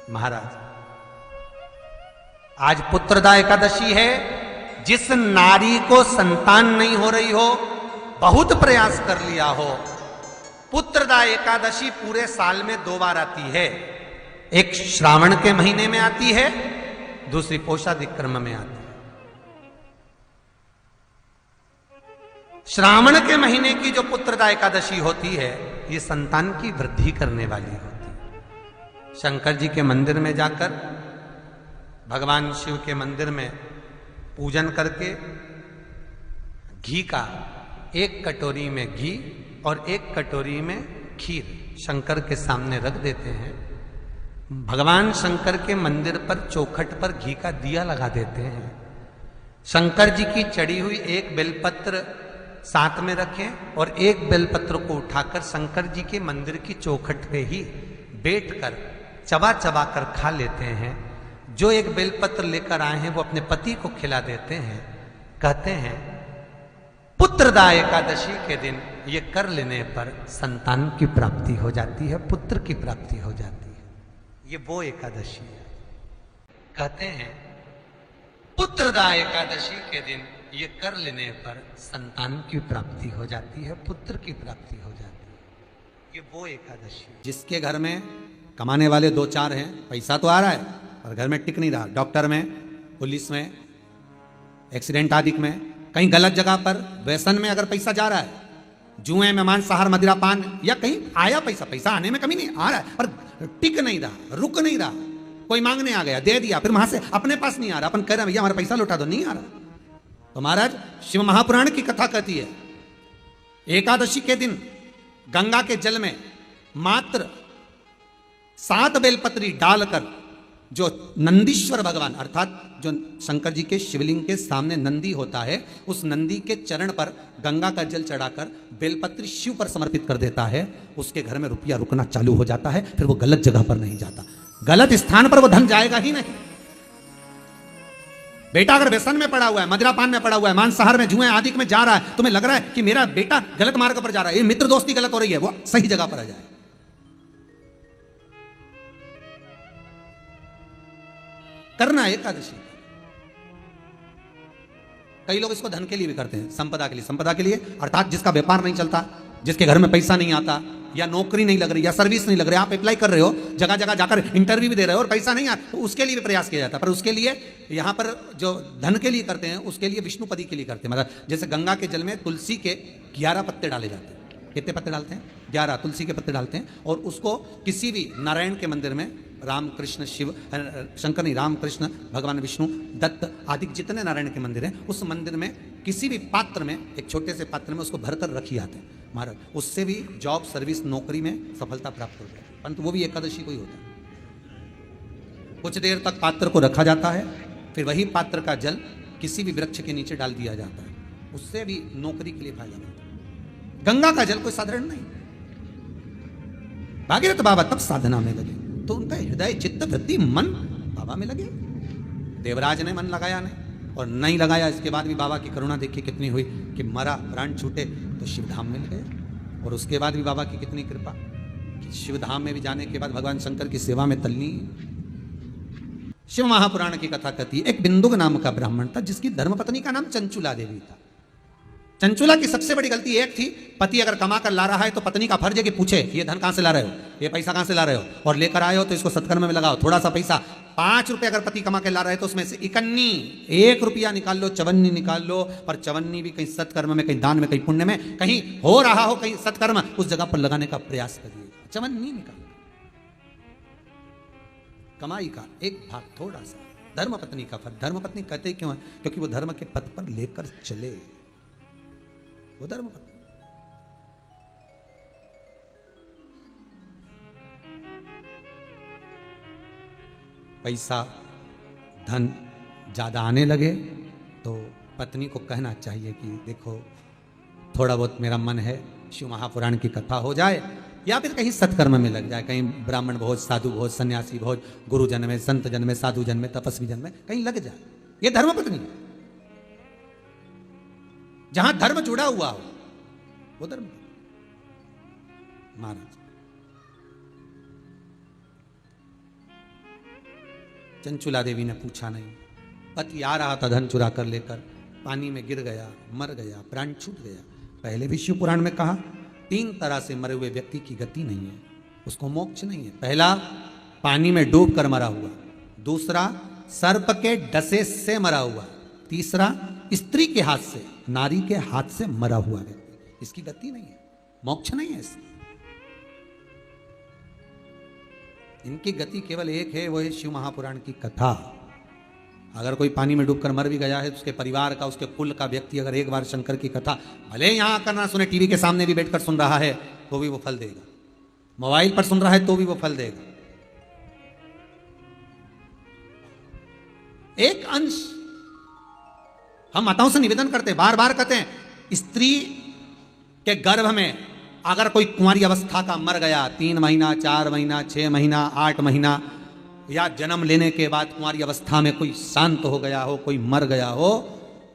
महाराज, आज पुत्रदा एकादशी है। जिस नारी को संतान नहीं हो रही हो, बहुत प्रयास कर लिया हो, पुत्रदा एकादशी पूरे साल में 2 बार आती है। एक श्रावण के महीने में आती है, दूसरी पोषाधिक्रम में आती है। श्रावण के महीने की जो पुत्रदा एकादशी होती है, ये संतान की वृद्धि करने वाली होती है। शंकर जी के मंदिर में जाकर, भगवान शिव के मंदिर में पूजन करके घी का 1 कटोरी में घी और 1 कटोरी में खीर शंकर के सामने रख देते हैं। भगवान शंकर के मंदिर पर चौखट पर घी का दिया लगा देते हैं। शंकर जी की चढ़ी हुई 1 बेलपत्र साथ में रखें और 1 बेलपत्र को उठाकर शंकर जी के मंदिर की चौखट पे ही बैठकर चबा चबा कर खा लेते हैं। जो 1 बेलपत्र लेकर आए हैं वो अपने पति को खिला देते हैं। कहते हैं पुत्रदा एकादशी के दिन ये कर लेने पर संतान की प्राप्ति हो जाती है, पुत्र की प्राप्ति हो जाती है। ये वो एकादशी है। कहते हैं पुत्रदा एकादशी के दिन ये कर लेने पर संतान की प्राप्ति हो जाती है, पुत्र की प्राप्ति हो जाती है। ये वो एकादशी है। जिसके घर में कमाने वाले 2-4 हैं, पैसा तो आ रहा है पर घर में टिक नहीं रहा, डॉक्टर में, पुलिस में, एक्सीडेंट आदि में, कहीं गलत जगह पर व्यसन में अगर पैसा जा रहा है, जुए में, मांसाहार, मदिरा पान, या कहीं आया पैसा आने में कमी नहीं, आ रहा है पर टिक नहीं रहा, रुक नहीं रहा। कोई मांगने आ गया, दे दिया, फिर वहां से अपने पास नहीं आ रहा, अपन कह रहे हैं भैया हमारा पैसा लौटा दो, नहीं आ रहा। तो महाराज, शिव महापुराण की कथा कहती है एकादशी के दिन गंगा के जल में मात्र 7 बेलपत्री डालकर जो नंदीश्वर भगवान अर्थात जो शंकर जी के शिवलिंग के सामने नंदी होता है, उस नंदी के चरण पर गंगा का जल चढ़ाकर बेलपत्री शिव पर समर्पित कर देता है, उसके घर में रुपया रुकना चालू हो जाता है। फिर वो गलत जगह पर नहीं जाता, गलत स्थान पर वो धन जाएगा ही नहीं। बेटा अगर व्यसन में पड़ा हुआ है, मदिरापान में पड़ा हुआ है, मांसाहार में, जुए आदि में जा रहा है, तुम्हें लग रहा है कि मेरा बेटा गलत मार्ग पर जा रहा है, ये मित्र दोस्ती गलत हो रही है, वो सही जगह पर आ जाए। करना एकादशी। कई लोग इसको धन के लिए भी करते हैं, संपदा के लिए। संपदा के लिए अर्थात जिसका व्यापार नहीं चलता, जिसके घर में पैसा नहीं आता, या नौकरी नहीं लग रही, या सर्विस नहीं लग रही, आप अप्लाई कर रहे हो, जगह जगह जाकर इंटरव्यू भी दे रहे हो और पैसा नहीं आता, तो उसके लिए भी प्रयास किया जाता है। पर उसके लिए यहाँ पर जो धन के लिए करते हैं, उसके लिए विष्णुपदी के लिए करते हैं। मतलब जैसे गंगा के जल में तुलसी के 11 पत्ते डाले जाते हैं। कितने पत्ते डालते हैं? 11 तुलसी के पत्ते डालते हैं। और उसको किसी भी नारायण के मंदिर में, राम कृष्ण शिव, शंकर नहीं, राम कृष्ण, भगवान विष्णु, दत्त आदि जितने नारायण के मंदिर हैं, उस मंदिर में किसी भी पात्र में, एक छोटे से पात्र में उसको भरकर रखी जाते हैं महाराज। उससे भी जॉब, सर्विस, नौकरी में सफलता प्राप्त हो जाती है। परंतु वो भी एकादशी को ही होता है। कुछ देर तक पात्र को रखा जाता है, फिर वही पात्र का जल किसी भी वृक्ष के नीचे डाल दिया जाता है, उससे भी नौकरी के लिए फायदा मिलता है। गंगा का जल कोई साधारण नहीं। भागीरथ बाबा तब साधना में लगे तो उनका हृदय, चित्त, वृत्ति, मन बाबा में लगे। देवराज ने मन लगाया नहीं, और नहीं लगाया, इसके बाद भी बाबा की करुणा देखिए कितनी हुई कि मरा, प्राण छूटे तो शिवधाम मिल गए। और उसके बाद भी बाबा की कितनी कृपा कि शिवधाम में भी जाने के बाद भगवान शंकर की सेवा में तल्ली। शिव महापुराण की कथा कहती है, एक बिंदुक नाम का ब्राह्मण था जिसकी धर्मपत्नी का नाम चंचुला देवी था। चंचुला की सबसे बड़ी गलती एक थी, पति अगर कमा कर ला रहा है तो पत्नी का फर्ज है कि पूछे ये धन कहां से ला रहे हो, ये पैसा कहां से ला रहे हो, और लेकर आए हो तो इसको सत्कर्म में लगाओ। थोड़ा सा पैसा, 5 रुपए अगर पति कमा के ला रहे हैं तो उसमें से 1 रुपया निकाल लो, 54 निकाल लो। पर 54 भी कहीं सत्कर्म में, कहीं दान में, कहीं पुण्य में, कहीं हो रहा हो, कहीं सत्कर्म, उस जगह पर लगाने का प्रयास करिए। 54 निकाल, कमाई का एक भाग थोड़ा सा धर्मपत्नी का फर्ज। धर्मपत्नी कहते क्यों है? क्योंकि वो धर्म के पथ पर लेकर चले, वो धर्मपत्नी। पैसा, धन ज्यादा आने लगे तो पत्नी को कहना चाहिए कि देखो थोड़ा बहुत मेरा मन है, शिव महापुराण की कथा हो जाए, या फिर कहीं सत्कर्म में लग जाए, कहीं ब्राह्मण भोज, साधु भोज, सन्यासी भोज, गुरुजन में, संत जन में, साधु जन में, तपस्वी जन में कहीं लग जाए। ये धर्मपत्नी है। जहां धर्म जुड़ा हुआ हो वो धर्म। महाराज चंचुला देवी ने पूछा नहीं। पति आ रहा था धन चुरा कर लेकर, पानी में गिर गया, मर गया, प्राण छूट गया। पहले भी शिव पुराण में कहा 3 तरह से मरे हुए व्यक्ति की गति नहीं है, उसको मोक्ष नहीं है। पहला पानी में डूब कर मरा हुआ, दूसरा सर्प के डसे से मरा हुआ, तीसरा स्त्री के हाथ से, नारी के हाथ से मरा हुआ व्यक्ति, इसकी गति नहीं है, मोक्ष नहीं है इसकी। इनकी गति केवल एक है, वो है शिव महापुराण की कथा। अगर कोई पानी में डूबकर मर भी गया है तो उसके परिवार का, उसके कुल का व्यक्ति अगर एक बार शंकर की कथा भले यहां आकर ना सुने, टीवी के सामने भी बैठकर सुन रहा है तो भी वो फल देगा, मोबाइल पर सुन रहा है तो भी वो फल देगा। एक अंश हम माताओं से निवेदन करते, बार बार कहते हैं, स्त्री के गर्भ में अगर कोई कुंवारी अवस्था का मर गया, 3 महीना, 4 महीना, 6 महीना, 8 महीना, या जन्म लेने के बाद कुंवारी अवस्था में कोई शांत हो गया हो, कोई मर गया हो,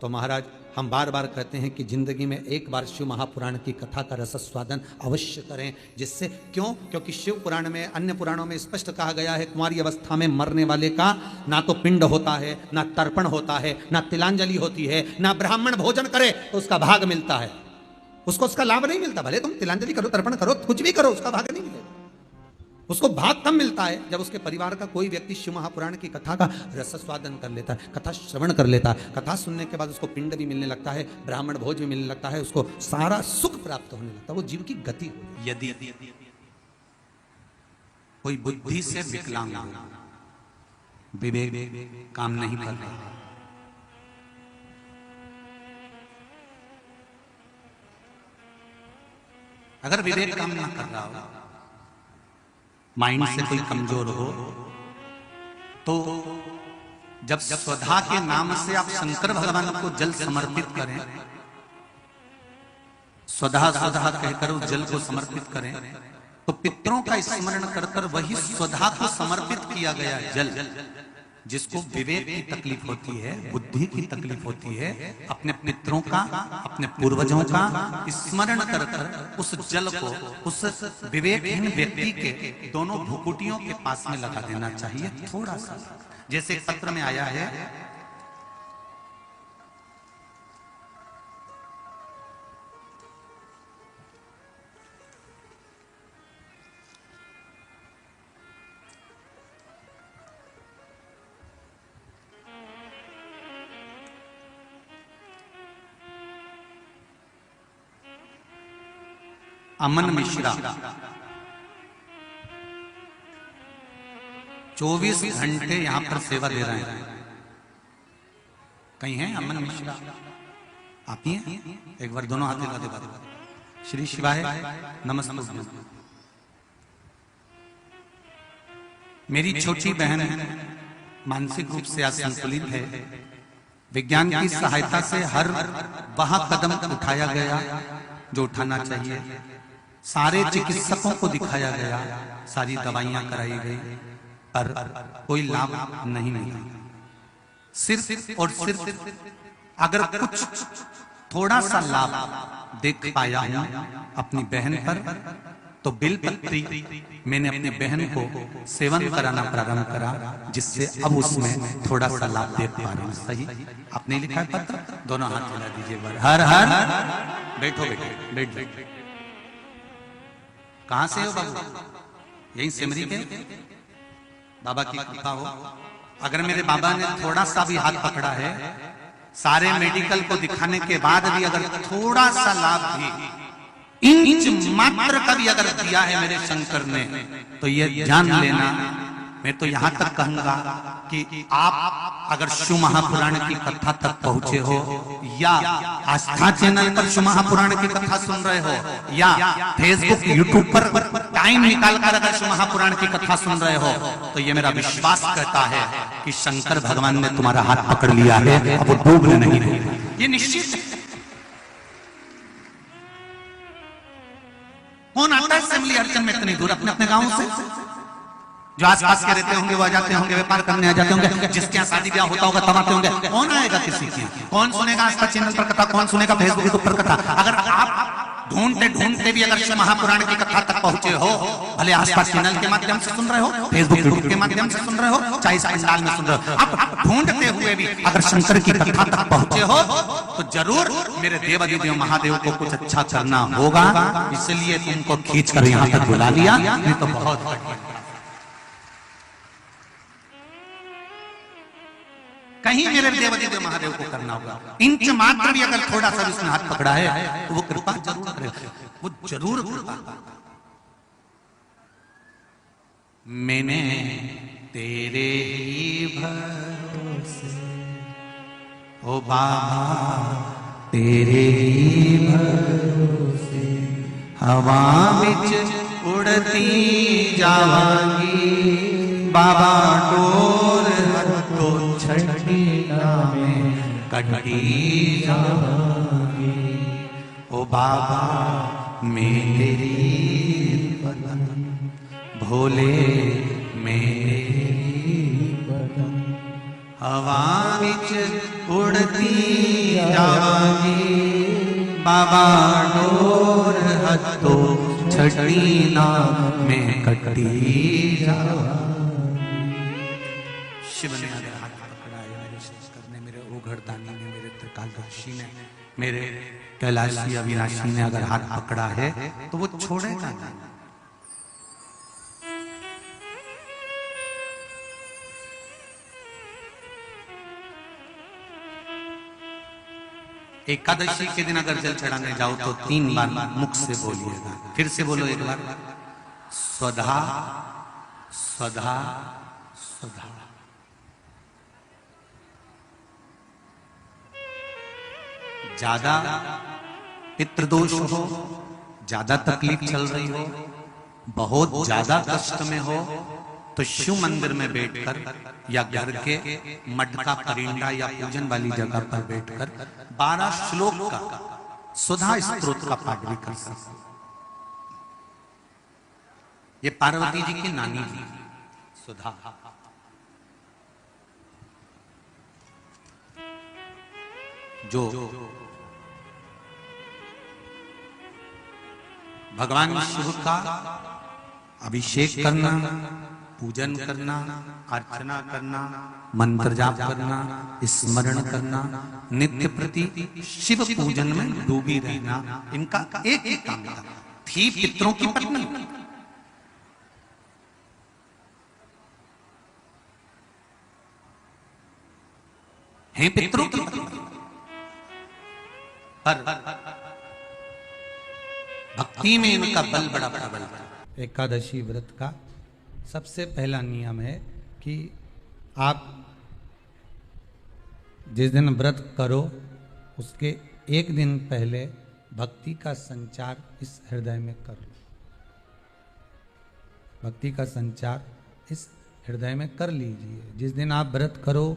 तो महाराज हम बार बार कहते हैं कि जिंदगी में एक बार शिव महापुराण की कथा का रसस्वादन अवश्य करें। जिससे क्यों? क्योंकि शिव पुराण में, अन्य पुराणों में स्पष्ट कहा गया है, कुंवारी अवस्था में मरने वाले का ना तो पिंड होता है, ना तर्पण होता है, ना तिलांजलि होती है, ना ब्राह्मण भोजन करे तो उसका भाग मिलता है, उसको उसका लाभ नहीं मिलता। भले तुम तिलांजलि करो, तर्पण करो, कुछ भी करो, उसका भाग नहीं मिलेगा। उसको भाग कम मिलता है जब उसके परिवार का कोई व्यक्ति शिव महापुराण की कथा का रसस्वादन कर लेता है, कथा श्रवण कर लेता है। कथा सुनने के बाद उसको पिंड भी मिलने लगता है, ब्राह्मण भोज भी मिलने लगता है, उसको सारा सुख प्राप्त होने लगता है, वो जीव की गति हो। यदि कोई बुद्धि से विकलांग, विवेक काम नहीं कर रहा, अगर विवेक काम ना कर रहा हो, माइंड से कोई कमजोर हो, तो जब स्वधा के नाम से आप शंकर भगवान को जल समर्पित करें, स्वधा स्वधा कहकर उस जल को समर्पित करें, तो पितरों का स्मरण कर कर वही स्वधा को समर्पित किया गया जल, जिसको विवेक की तकलीफ होती है, बुद्धि की तकलीफ होती है, अपने पितरों का, अपने पूर्वजों का स्मरण कर कर उस जल को उस विवेकहीन व्यक्ति के दोनों भुकुटियों के पास में लगा देना चाहिए, थोड़ा सा। जैसे पत्र में आया है, अमन मिश्रा 24 घंटे यहां पर सेवा दे रहे हैं। कहीं हैं अमन मिश्रा? आप ही हैं? एक बार दोनों हाथ हिला दे। श्री शिवाय नमस्ते। मेरी छोटी बहन मानसिक रूप से असंतुलित है। विज्ञान की सहायता से हर वह कदम उठाया गया जो उठाना चाहिए, सारे चिकित्सकों को दिखाया गया, सारी दवाइयां कराई गई, पर कोई लाभ नहीं मिला। सिर्फ और सिर्फ अगर कुछ थोड़ा सा लाभ देख पाया हूं अपनी बहन पर, तो बेलपत्री मैंने अपनी बहन को सेवन कराना प्रारंभ करा, जिससे अब उसमें थोड़ा सा लाभ देख पा रहा हूं। सही आपने लिखा है पत्र? दोनों हाथ मिला दीजिए। हर हर बैठो बैठो बैठ बैठ। कहां से हो बाबू? यही सिमरी के बाबा की कृपा हो। अगर मेरे बाबा ने थोड़ा सा भी हाथ पकड़ा है, सारे मेडिकल को दिखाने के बाद भी अगर थोड़ा सा लाभ भी, इंच मात्र का भी अगर दिया है मेरे शंकर ने, तो ये जान लेना, मैं तो यहां तक कहूंगा कि आप अगर शिव महापुराण की कथा तक पहुंचे हो, या आस्था चैनल पर शिव महापुराण की कथा सुन रहे हो, या फेसबुक यूट्यूब पर टाइम निकालकर अगर शिव महापुराण की कथा सुन रहे हो, तो ये मेरा विश्वास कहता है कि शंकर भगवान ने तुम्हारा हाथ पकड़ लिया है, अब वो डूबने नहीं देंगे, ये निश्चित है। कौन आता है सिमली अर्चन में इतनी दूर अपने अपने गांव से? जो आसपास के रहते होंगे वो आ जाते होंगे, व्यापार करने आ जाते होंगे, जिसके यहाँ शादी ब्याह होता होगा तब आते होंगे। कौन आएगा किसी के? कौन सुनेगा आस्था चैनल पर कथा? कौन सुनेगा फेसबुक पर कथा? अगर आप ढूंढते ढूंढते भी अगर शिव महापुराण की कथा तक पहुंचे हो, भले आसपास चैनल के माध्यम से सुन रहे हो, फेसबुक यूट्यूब के माध्यम से सुन रहे हो, चाहे इस पंडाल में सुन रहे हो, आप ढूंढते हुए भी अगर शंकर की कथा तक पहुंचे हो तो जरूर मेरे देवाधिदेव महादेव को कुछ अच्छा करना होगा, इसलिए तुमको खींच कर यहां तक बुला लिया। नहीं तो बहुत कहीं मेरे देवाधिदेव महादेव को करना होगा। इंच मात्र भी अगर थोड़ा सा उसने हाथ पकड़ा है तो वो कृपा जरूर करेगा, वो जरूर कृपा। मैंने तेरे ही भरोसे ओ बाबा तेरे ही भरोसे हवा बिच उड़ती जावांगी बाबा डोर तो छठी में कटी जावांगी ओ बाबा मेरी बदन भोले मेरी बदन हवा बिच उड़ती जावांगी बाबा डोर हतो छठी में कटी जावांगी। शिव ने अगर हाथ पकड़ा है, मेरे शंकर ने, मेरे ओघड़दानी ने, मेरे त्रिकालदर्शी ने, मेरे कैलाशी अविनाशी ने अगर हाथ पकड़ा है तो वो छोड़ेगा नहीं। एकादशी के दिन अगर जल चढ़ाने जाओ तो 3 बार मुख से बोलिएगा। फिर से बोलो एक बार, स्वधा स्वधा स्वधा। ज्यादा पितृदोष हो, ज्यादा तकलीफ चल रही हो, बहुत ज्यादा कष्ट में हो तो शिव मंदिर में बैठकर या घर के मठ का परिंदा या पूजन वाली जगह पर बैठकर 12 श्लोक का सुधा स्तोत्र का पाठ भी कर सकते। ये पार्वती जी की नानी जी सुधा। जो भगवान शिव का अभिषेक करना, पूजन करना, अर्चना करना, मंत्र जाप करना, स्मरण करना, नित्य प्रति शिव पूजन में डूबी रहना, इनका एक ही काम था। थी पितरों की पत्नी, हैं पितरों की पत्नी, पर भक्ति में इनका बल बड़ा प्रबल था। एकादशी व्रत का सबसे पहला नियम है कि आप जिस दिन व्रत करो उसके एक दिन पहले भक्ति का संचार इस हृदय में कर लो। भक्ति का संचार इस हृदय में कर लीजिए। जिस दिन आप व्रत करो,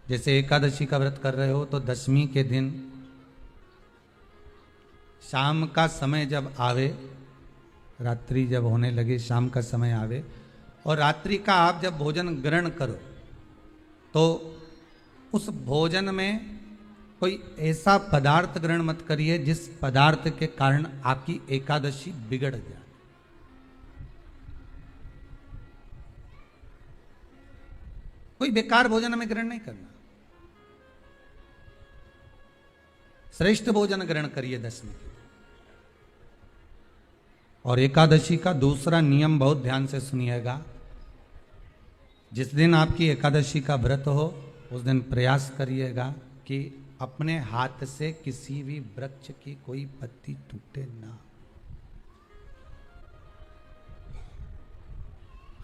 जैसे एकादशी का व्रत कर रहे हो तो दशमी के दिन शाम का समय जब आवे, रात्रि जब होने लगे, शाम का समय आवे और रात्रि का आप जब भोजन ग्रहण करो तो उस भोजन में कोई ऐसा पदार्थ ग्रहण मत करिए जिस पदार्थ के कारण आपकी एकादशी बिगड़ जाए। कोई बेकार भोजन हमें ग्रहण नहीं करना, श्रेष्ठ भोजन ग्रहण करिए दशमी के। और एकादशी का दूसरा नियम बहुत ध्यान से सुनिएगा। जिस दिन आपकी एकादशी का व्रत हो उस दिन प्रयास करिएगा कि अपने हाथ से किसी भी वृक्ष की कोई पत्ती टूटे ना।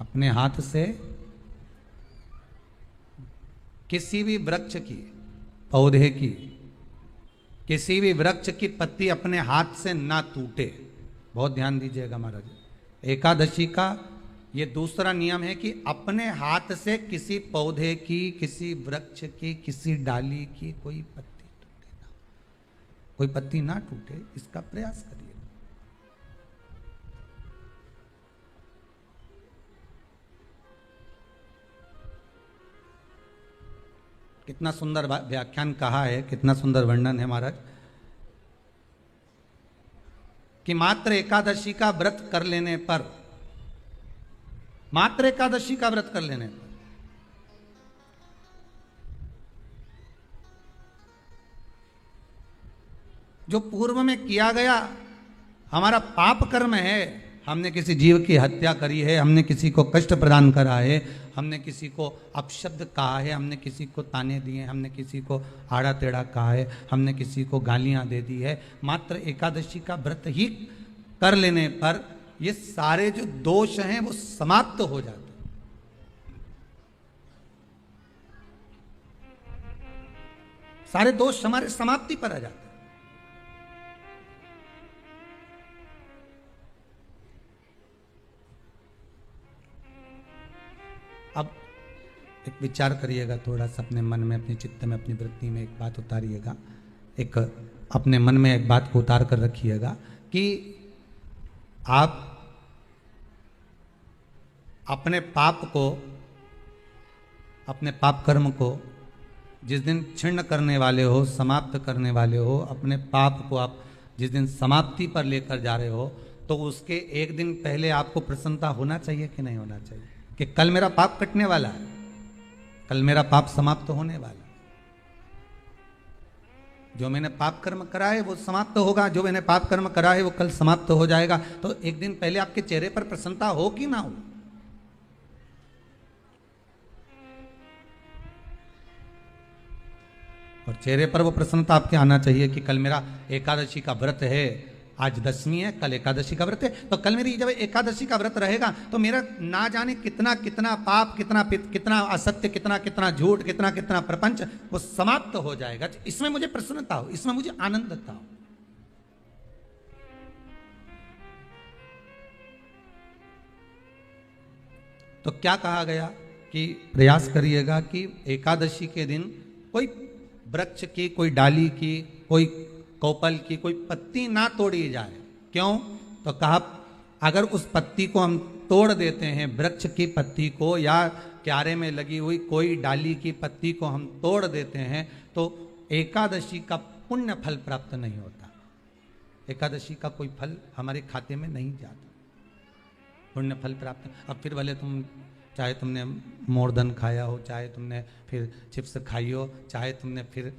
अपने हाथ से किसी भी वृक्ष की, पौधे की, किसी भी वृक्ष की पत्ती अपने हाथ से ना टूटे। बहुत ध्यान दीजिएगा महाराज। एकादशी का ये दूसरा नियम है कि अपने हाथ से किसी पौधे की, किसी वृक्ष की, किसी डाली की कोई पत्ती टूटे ना, कोई पत्ती ना टूटे, इसका प्रयास करिए। कितना सुंदर व्याख्यान कहा है, कितना सुंदर वर्णन है महाराज। कि मात्र एकादशी का व्रत कर लेने पर, मात्र एकादशी का व्रत कर लेने पर जो पूर्व में किया गया हमारा पाप कर्म है, हमने किसी जीव की हत्या करी है, हमने किसी को कष्ट प्रदान करा है, हमने किसी को अपशब्द कहा है, हमने किसी को ताने दिए, हमने किसी को आड़ा टेढ़ा कहा है, हमने किसी को गालियां दे दी है, मात्र एकादशी का व्रत ही कर लेने पर ये सारे जो दोष हैं वो समाप्त हो जाते हैं। सारे दोष हमारे समाप्ति पर आ जाते हैं। अब एक विचार करिएगा थोड़ा सा अपने मन में, अपने चित्त में, अपनी वृत्ति में एक बात उतारिएगा, एक अपने मन में एक बात को उतार कर रखिएगा कि आप अपने पाप को, अपने पाप कर्म को जिस दिन छिन्न करने वाले हो, समाप्त करने वाले हो, अपने पाप को आप जिस दिन समाप्ति पर लेकर जा रहे हो, तो उसके एक दिन पहले आपको प्रसन्नता होना चाहिए कि नहीं होना चाहिए कि कल मेरा पाप कटने वाला है, कल मेरा पाप समाप्त होने वाला है। जो मैंने पाप कर्म करा है वो समाप्त होगा, जो मैंने पाप कर्म करा है वो कल समाप्त हो जाएगा। तो एक दिन पहले आपके चेहरे पर प्रसन्नता हो कि ना हो? और चेहरे पर वो प्रसन्नता आपके आना चाहिए कि कल मेरा एकादशी का व्रत है, आज दशमी है, कल एकादशी का व्रत है, तो कल मेरी जब एकादशी का व्रत रहेगा तो मेरा ना जाने कितना कितना पाप, कितना असत्य, कितना झूठ, कितना प्रपंच वो समाप्त हो जाएगा। इसमें मुझे प्रसन्नता हो, इसमें मुझे आनंदता हो। तो क्या कहा गया कि प्रयास करिएगा कि एकादशी के दिन कोई वृक्ष की, कोई डाली की, कोई कोपल की कोई पत्ती ना तोड़ी जाए। क्यों? तो कहा अगर उस पत्ती को हम तोड़ देते हैं, वृक्ष की पत्ती को या क्यारे में लगी हुई कोई डाली की पत्ती को हम तोड़ देते हैं तो एकादशी का पुण्य फल प्राप्त नहीं होता, एकादशी का कोई फल हमारे खाते में नहीं जाता, पुण्य फल प्राप्त। अब फिर भले तुम चाहे तुमने मोरधन खाया हो, चाहे तुमने फिर चिप्स खाई हो, चाहे तुमने फिर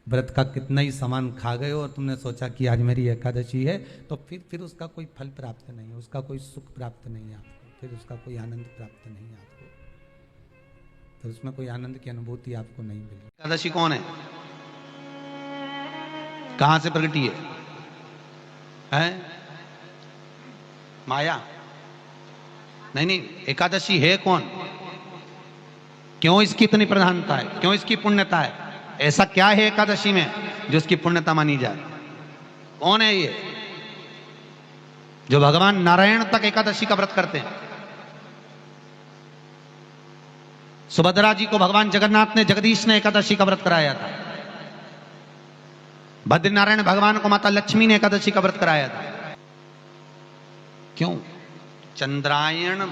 व्रत का कितना ही सामान खा गए हो और तुमने सोचा कि आज मेरी एकादशी है, तो फिर उसका कोई फल प्राप्त नहीं है, उसका कोई सुख प्राप्त नहीं है आपको, फिर उसका कोई आनंद प्राप्त नहीं है आपको, फिर उसमें कोई आनंद की अनुभूति आपको नहीं मिली। एकादशी कौन है? कहां से प्रगटी है? माया? नहीं, एकादशी है कौन? क्यों इसकी इतनी प्रधानता है? क्यों इसकी पुण्यता है? ऐसा क्या है एकादशी में जो उसकी पुण्यता मानी जाए? कौन है ये जो भगवान नारायण तक एकादशी का व्रत करते हैं? सुभद्रा जी को भगवान जगन्नाथ ने, जगदीश ने एकादशी का व्रत कराया था। बद्रीनारायण भगवान को माता लक्ष्मी ने एकादशी का व्रत कराया था। क्यों? चंद्रायण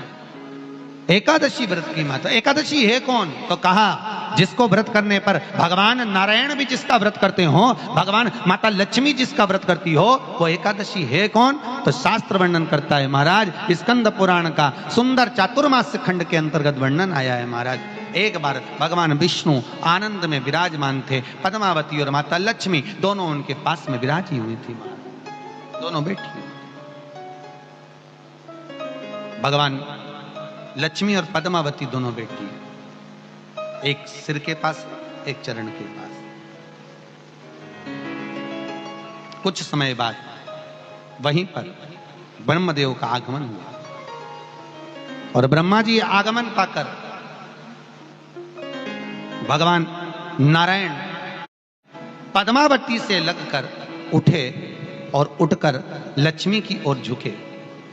एकादशी व्रत की माता। एकादशी है कौन? तो कहा जिसको व्रत करने पर भगवान नारायण भी जिसका व्रत करते हो, भगवान माता लक्ष्मी जिसका व्रत करती हो, वो एकादशी है कौन? तो शास्त्र वर्णन करता है महाराज, स्कंद पुराण का सुंदर चातुर्मास्य खंड के अंतर्गत वर्णन आया है महाराज। एक बार भगवान विष्णु आनंद में विराजमान थे, पद्मावती और माता लक्ष्मी दोनों उनके पास में विराजी हुई थी, दोनों बैठी। भगवान लक्ष्मी और पद्मावती दोनों बैठी, एक सिर के पास, एक चरण के पास। कुछ समय बाद वहीं पर ब्रह्मदेव का आगमन हुआ और ब्रह्मा जी आगमन पाकर भगवान नारायण पद्मावती से लगकर उठे और उठकर लक्ष्मी की ओर झुके।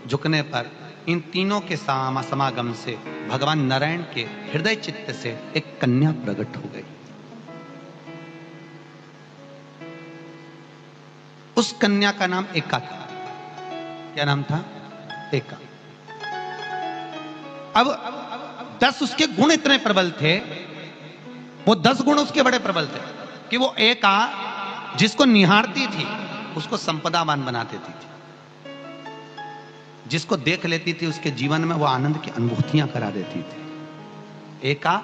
झुकने पर इन तीनों के समागम से भगवान नारायण के हृदय चित्त से एक कन्या प्रकट हो गई। उस कन्या का नाम एका था। क्या नाम था? एका। अब 10 उसके गुण इतने प्रबल थे, वो 10 गुण उसके बड़े प्रबल थे कि वो एका जिसको निहारती थी उसको संपदावान बना देती थी। जिसको देख लेती थी उसके जीवन में वो आनंद की अनुभूतियां करा देती थी। एका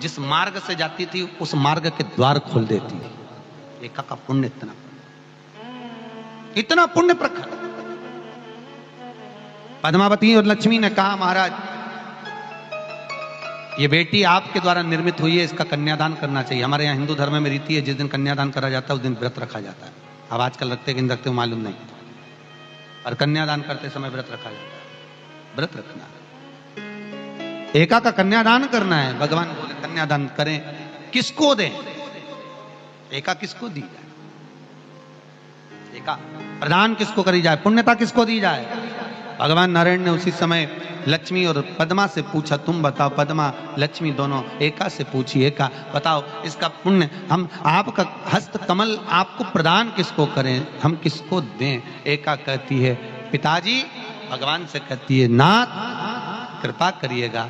जिस मार्ग से जाती थी उस मार्ग के द्वार खोल देती थी। एका का पुण्य इतना पुण्य प्रखर। पद्मावती और लक्ष्मी ने कहा, महाराज ये बेटी आपके द्वारा निर्मित हुई है, इसका कन्यादान करना चाहिए। हमारे यहाँ हिंदू धर्म में रीति है, जिस दिन कन्यादान करा जाता है उस दिन व्रत रखा जाता है। अब आजकल रखते कि नहीं रखते मालूम नहीं, और कन्यादान करते समय व्रत रखा जाता है। व्रत रखना, एका का कन्यादान करना है। भगवान बोले कन्यादान करें, किसको दें? एका किसको दी जाए? एका प्रदान किसको करी जाए? पुण्यता किसको दी जाए? भगवान नारायण ने उसी समय लक्ष्मी और पद्मा से पूछा, तुम बताओ। पद्मा लक्ष्मी दोनों एका से पूछी, एका बताओ इसका पुण्य, हम आपका हस्त कमल आपको प्रदान किसको करें, हम किसको दें? एका कहती है पिताजी, भगवान से कहती है नाथ कृपा करिएगा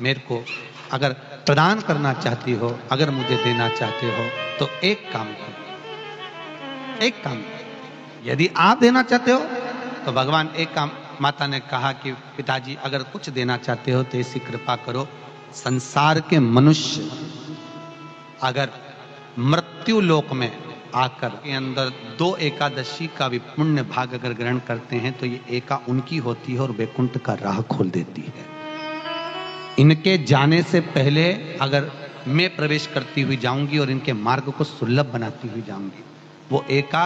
मेरे को, अगर प्रदान करना चाहती हो, अगर मुझे देना चाहते हो तो एक काम करो, एक काम करो। यदि आप देना चाहते हो तो भगवान एक काम, माता ने कहा कि पिताजी अगर कुछ देना चाहते हो तो ऐसी कृपा करो, संसार के मनुष्य अगर मृत्यु लोक में आकर के अंदर 2 एकादशी का भी पुण्य भाग अगर ग्रहण करते हैं तो ये एका उनकी होती है और वैकुंठ का राह खोल देती है। इनके जाने से पहले अगर मैं प्रवेश करती हुई जाऊंगी और इनके मार्ग को सुलभ बनाती हुई जाऊंगी। वो एका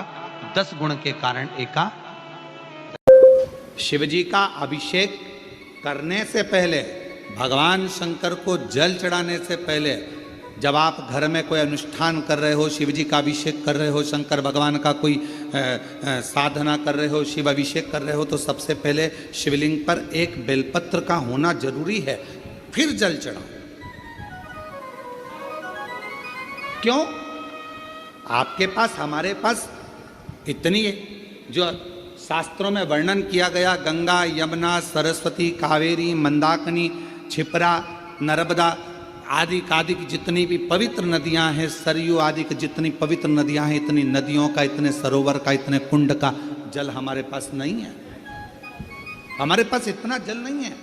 10 गुण के कारण एका। शिवजी का अभिषेक करने से पहले, भगवान शंकर को जल चढ़ाने से पहले, जब आप घर में कोई अनुष्ठान कर रहे हो, शिवजी का अभिषेक कर रहे हो, शंकर भगवान का कोई साधना कर रहे हो, शिव अभिषेक कर रहे हो, तो सबसे पहले शिवलिंग पर एक बेलपत्र का होना जरूरी है, फिर जल चढ़ाओ। क्यों? आपके पास, हमारे पास इतनी जो शास्त्रों में वर्णन किया गया, गंगा, यमुना, सरस्वती, कावेरी, मंदाकिनी, क्षिप्रा, नर्मदा आदि आदि की जितनी भी पवित्र नदियां हैं, सरयू आदि की जितनी पवित्र नदियां हैं, इतनी नदियों का, इतने सरोवर का, इतने कुंड का जल हमारे पास नहीं है। हमारे पास इतना जल नहीं है।